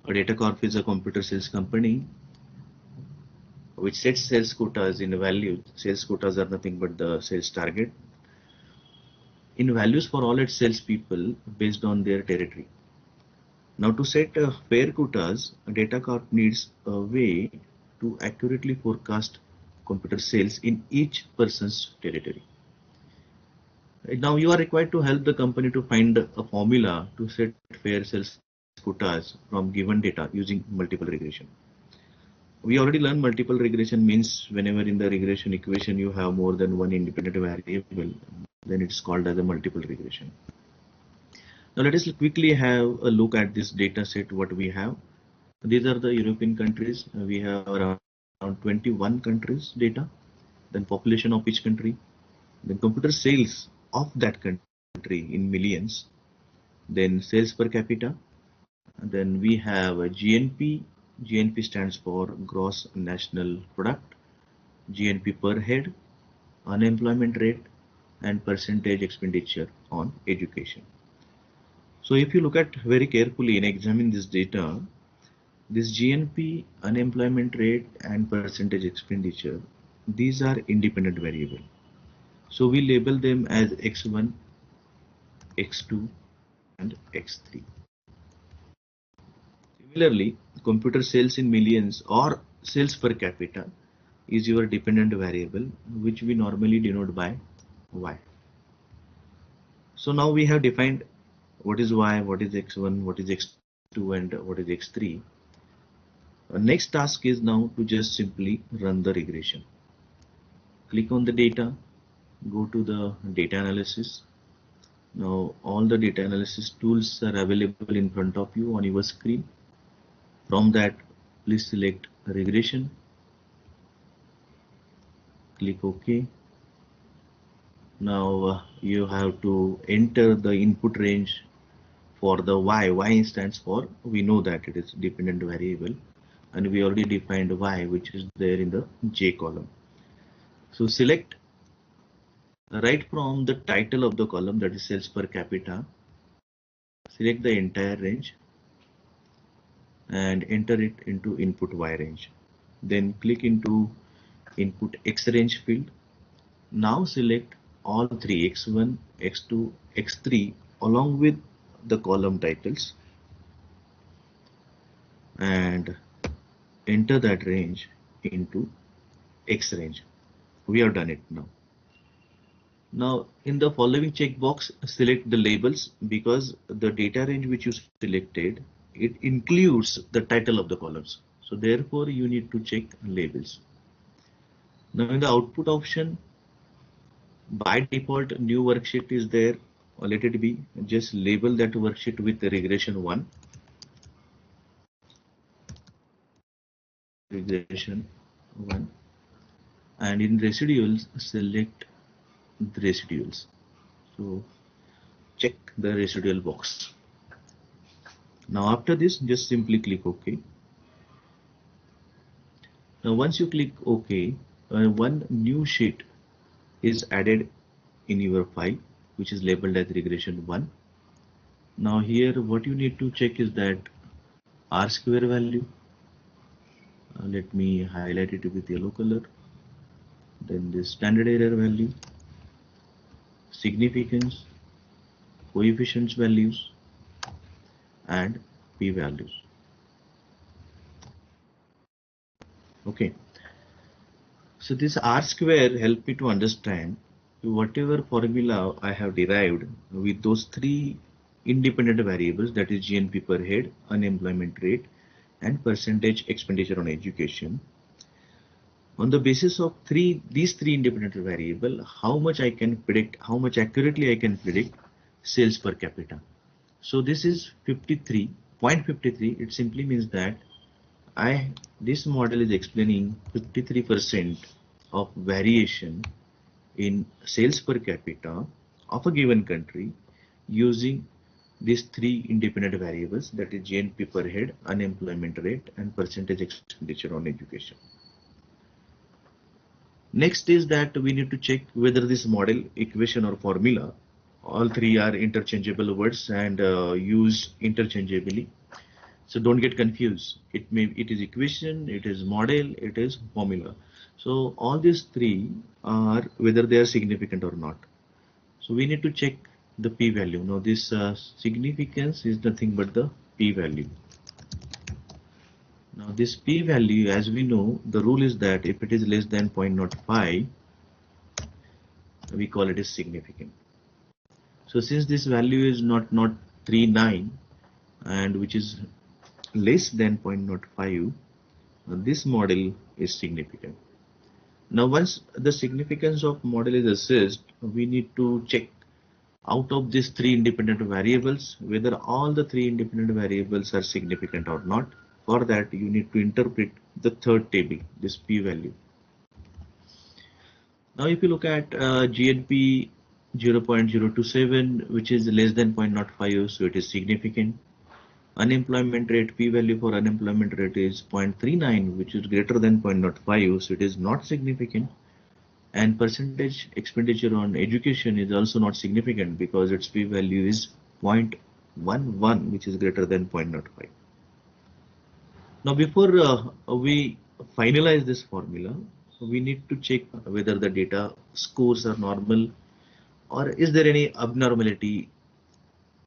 A data corp is a computer sales company which sets sales quotas in value. Sales quotas are nothing but the sales target in values for all its salespeople based on their territory. Now, to set fair quotas, a data corp needs a way to accurately forecast computer sales in each person's territory. Now, you are required to help the company to find a formula to set fair sales quotas from given data using multiple regression. We already learned multiple regression means whenever in the regression equation you have more than one independent variable, then it's called as a multiple regression. Now let us quickly have a look at this data set what we have. These are the European countries. We have around 21 countries data, then population of each country, then computer sales of that country in millions, then sales per capita, then we have a GNP. GNP stands for gross national product, GNP per head, unemployment rate, and percentage expenditure on education. So if you look at very carefully and examine this data, this GNP, unemployment rate, and percentage expenditure, these are independent variable. So we label them as X1, X2, and X3. Similarly, computer sales in millions or sales per capita is your dependent variable, which we normally denote by Y. So now we have defined what is Y, what is X1, what is X2, and what is X3. Next task is now to just simply run the regression. Click on the data, go to the data analysis. Now all the data analysis tools are available in front of you on your screen. From that, please select regression, click OK. Now you have to enter the input range for the Y. Y stands for, we know that it is dependent variable, and we already defined Y, which is there in the J column. So select right from the title of the column, that is sales per capita, select the entire range and enter it into input Y range. Then click into input X range field. Now select all three, X1, X2, X3 along with the column titles and enter that range into X range. We have done it now. Now in the following checkbox, select the labels, because the data range which you selected, it includes the title of the columns. So therefore you need to check labels. Now in the output option, by default new worksheet is there. Let it be. Just label that worksheet with regression 1. Regression 1. And in residuals, select the residuals. So check the residual box. Now after this, just simply click OK. Now once you click OK, one new sheet is added in your file, which is labeled as regression 1. Now here what you need to check is that R square value. Let me highlight it with yellow color. Then the standard error value, significance, coefficients values, and p values. Okay. So this R square help me to understand whatever formula I have derived with those three independent variables, that is GNP per head, unemployment rate, and percentage expenditure on education. On the basis of these three independent variable, how much I can predict, how much accurately I can predict sales per capita. So this is 53.53. It simply means that this model is explaining 53% of variation in sales per capita of a given country using these three independent variables, that is GNP per head, unemployment rate, and percentage expenditure on education. Next is that we need to check whether this model, equation, or formula, all three are interchangeable words and used interchangeably. So don't get confused. It is equation, it is model, it is formula. So all these three are whether they are significant or not. So we need to check the p-value. Now this significance is nothing but the p-value. Now this p-value, as we know, the rule is that if it is less than 0.05, we call it as significant. So since this value is not 39 and which is less than 0.05, this model is significant. Now once the significance of model is assessed, we need to check out of these three independent variables whether all the three independent variables are significant or not. For that you need to interpret the third table, this p-value. Now if you look at GNP 0.027, which is less than 0.05, so it is significant. Unemployment rate, p-value for unemployment rate is 0.39, which is greater than 0.05, so it is not significant. And percentage expenditure on education is also not significant because its p-value is 0.11, which is greater than 0.05. Now before we finalize this formula, we need to check whether the data scores are normal or is there any abnormality.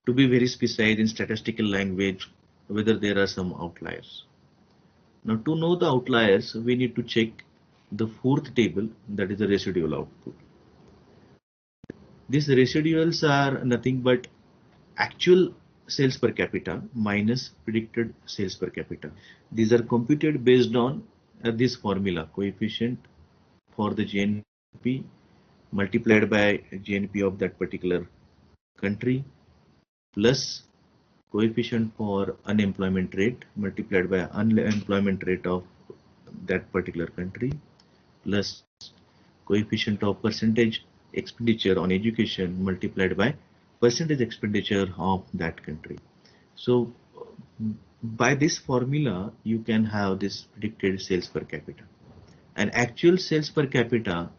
To be very specific in statistical language, whether there are some outliers. Now to know the outliers, we need to check the fourth table, that is the residual output. These residuals are nothing but actual sales per capita minus predicted sales per capita. These are computed based on this formula, coefficient for the GNP multiplied by GNP of that particular country plus coefficient for unemployment rate multiplied by unemployment rate of that particular country plus coefficient of percentage expenditure on education multiplied by percentage expenditure of that country. So by this formula you can have this predicted sales per capita, and actual sales per capita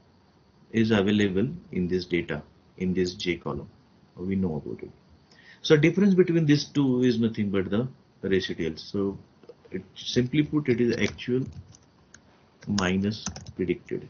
is available in this data in this J column. We know about it. So difference between these two is nothing but the residuals. So simply put, it is actual minus predicted.